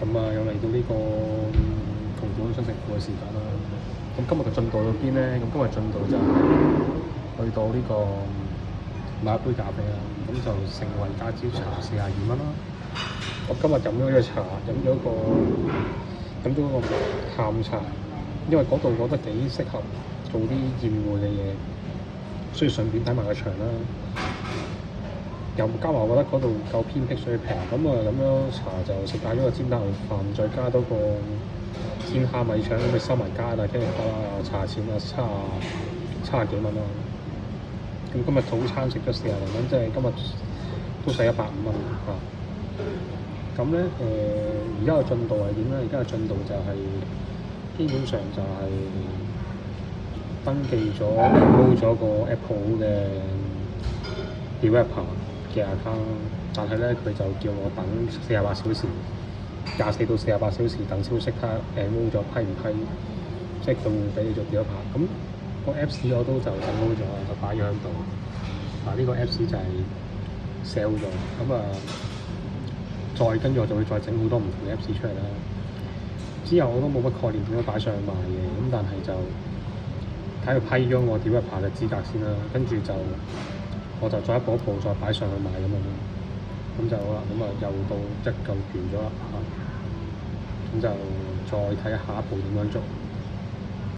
咁啊，又嚟到呢個同股新政府嘅時間啦。咁今日嘅進度到邊咧？咁今日進度就係去到呢個買一杯咖啡啦。咁就成為加招茶42蚊啦。我今日飲咗呢個茶，飲咗個下午茶，因為嗰度覺得幾適合做啲宴會嘅嘢，所以順便睇埋個場啦。又加埋，我覺得嗰度夠偏僻，所以平。咁啊，咁樣茶就食大咗個煎蛋牛飯，再加多個煎蝦米腸，咁咪收埋加啦，跟住啦茶錢啊，七十幾蚊啦。咁今日早餐食咗40零蚊，即係今日都使150蚊嚇。咁咧而家嘅進度係點咧？而家嘅進度就係、基本上就係登記咗 download 咗個 Apple 嘅 developer 嘅 account，但係咧佢就叫我等48小時，24到48小時等消息，睇下 download 咗批唔批，即係佢會俾你做 developer。咁個 Apps 我都就 download 咗，就擺咗喺度。呢個 Apps 就係 sell 咗，咁再跟住我就會再整好多唔同嘅 Apps 出嚟啦。之後我都冇乜概念點樣擺上去賣嘅，咁但係就睇佢批咗我 developer 嘅資格先啦，跟住我就再一步一步再擺上去賣咁樣咯。咁就好啦，咁又到一嚿完咗啦嚇，咁就再睇下一步點樣做。